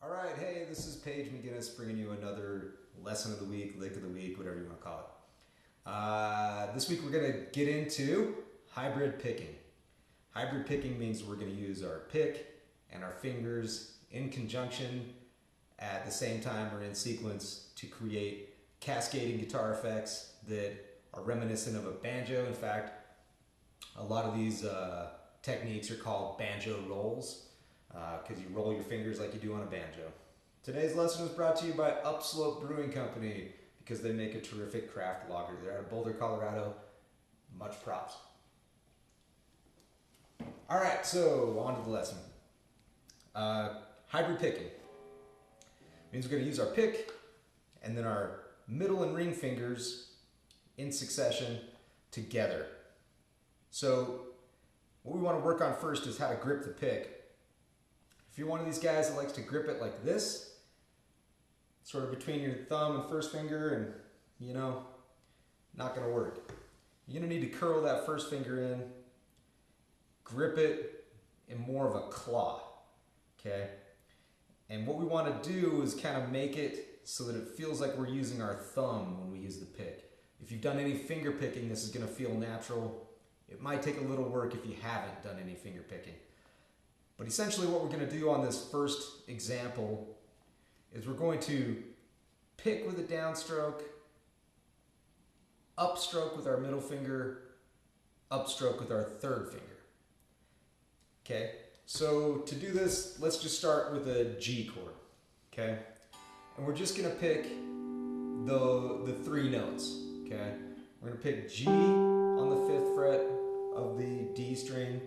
All right, hey, this is Paige McGinnis bringing you another lesson of the week, lick of the week, whatever you want to call it. This week we're going to get into hybrid picking. Hybrid picking means we're going to use our pick and our fingers in conjunction at the same time or in sequence to create cascading guitar effects that are reminiscent of a banjo. In fact, a lot of these techniques are called banjo rolls because you roll your fingers like you do on a banjo. Today's lesson is brought to you by Upslope Brewing Company because they make a terrific craft lager. They're out of Boulder, Colorado. Much props. All right, so on to the lesson. Hybrid picking means we're going to use our pick and then our middle and ring fingers in succession together. So what we want to work on first is how to grip the pick. If you're one of these guys that likes to grip it like this, sort of between your thumb and first finger, and not going to work. You're going to need to curl that first finger in, grip it in more of a claw, okay? And what we want to do is kind of make it so that it feels like we're using our thumb when we use the pick. If you've done any finger picking, this is going to feel natural. It might take a little work if you haven't done any finger picking. But essentially what we're going to do on this first example is we're going to pick with a downstroke, upstroke with our middle finger, upstroke with our third finger. Okay, so to do this, let's just start with a G chord, okay? And we're just going to pick the three notes, okay? We're going to pick G on the 5th fret of the D string,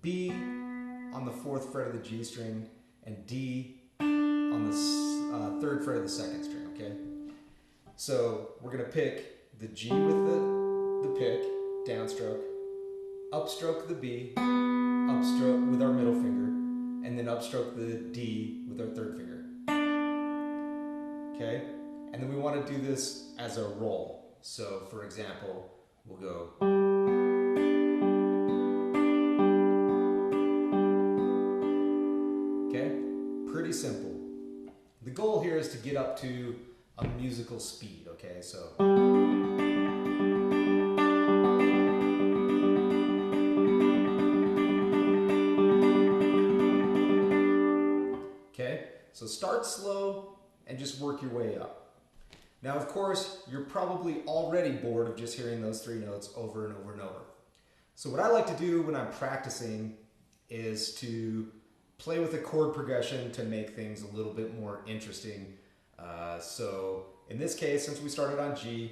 B on the 4th fret of the G string, and D on the 3rd fret of the 2nd string, okay? So we're going to pick the G with the pick, downstroke, upstroke the B, upstroke with our middle finger, and then upstroke the D with our 3rd finger. Okay? And then we want to do this as a roll. So for example, we'll go. Okay? Pretty simple. The goal here is to get up to a musical speed, okay? So So start slow and just work your way up. Now, of course, you're probably already bored of just hearing those three notes over and over and over. So what I like to do when I'm practicing is to play with a chord progression to make things a little bit more interesting. So in this case, since we started on G,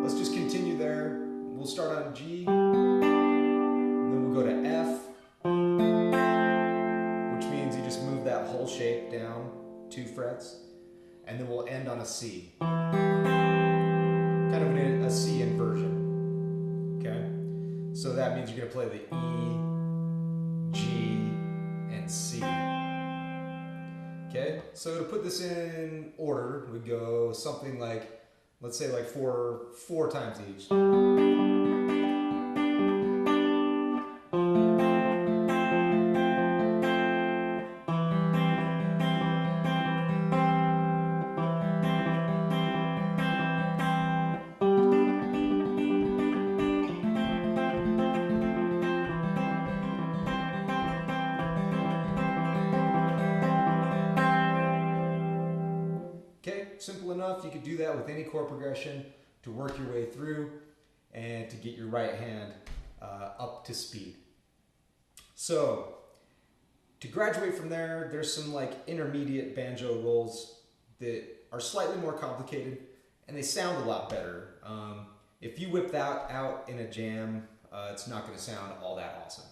let's just continue there. We'll start on G, and then we'll go to F, that whole shape down 2 frets, and then we'll end on a C. Kind of a C inversion, okay? So that means you're going to play the E, G, and C. Okay? So to put this in order, we go something like, let's say like four times each. Simple enough. You could do that with any chord progression to work your way through and to get your right hand up to speed. So to graduate from there, there's some like intermediate banjo rolls that are slightly more complicated and they sound a lot better. If you whip that out in a jam, it's not going to sound all that awesome.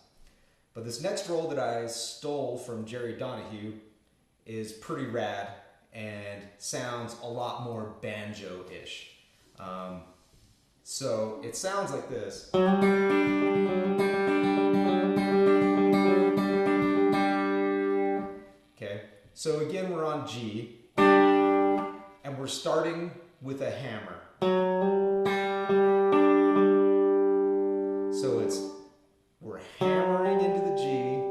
But this next roll that I stole from Jerry Donahue is pretty rad and sounds a lot more banjo-ish. So it sounds like this. Okay, so again we're on G, and we're starting with a hammer. So we're hammering into the G,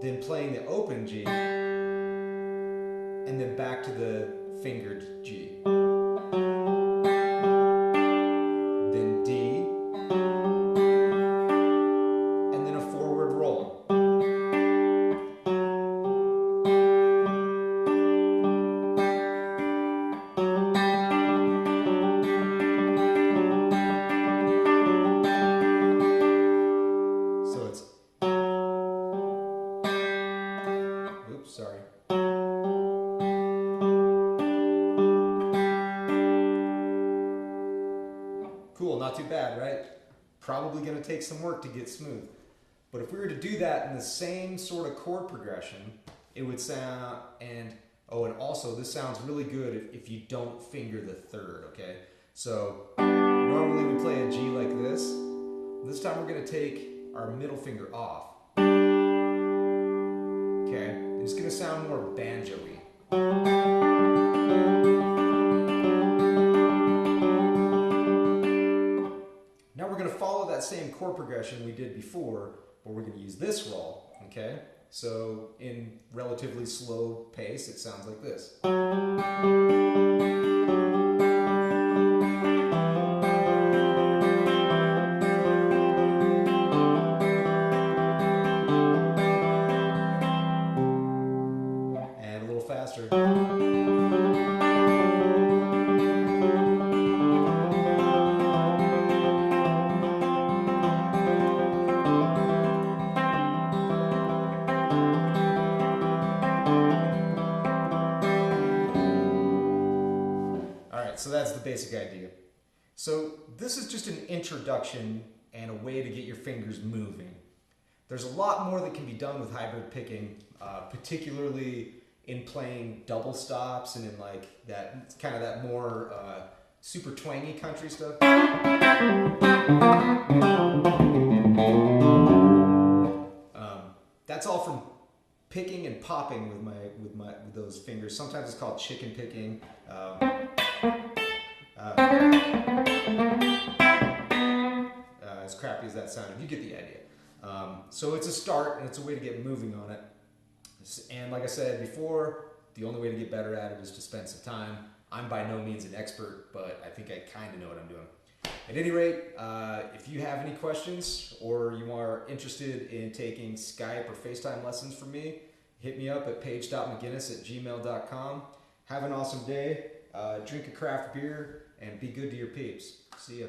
then playing the open G, and then back to the fingered G. Then D, and then a forward roll. So it's, oops, sorry. Cool, not too bad, right? Probably gonna take some work to get smooth. But if we were to do that in the same sort of chord progression, it would sound, and also this sounds really good if you don't finger the third, okay? So normally we play a G like this. This time we're gonna take our middle finger off. Okay, it's gonna sound more banjo-y. Now we're gonna follow that same chord progression we did before, but we're gonna use this roll, okay? So in relatively slow pace, it sounds like this. And a little faster. So that's the basic idea. So this is just an introduction and a way to get your fingers moving. There's a lot more that can be done with hybrid picking, particularly in playing double stops and in like that kind of that more super twangy country stuff. That's all from picking and popping with those fingers. Sometimes it's called chicken picking. As crappy as that sounded, you get the idea. So it's a start and it's a way to get moving on it. And like I said before, the only way to get better at it is to spend some time. I'm by no means an expert, but I think I kind of know what I'm doing. At any rate, if you have any questions or you are interested in taking Skype or FaceTime lessons from me, hit me up at page.mcginnis@gmail.com. Have an awesome day. Drink a craft beer and be good to your peeps. See ya.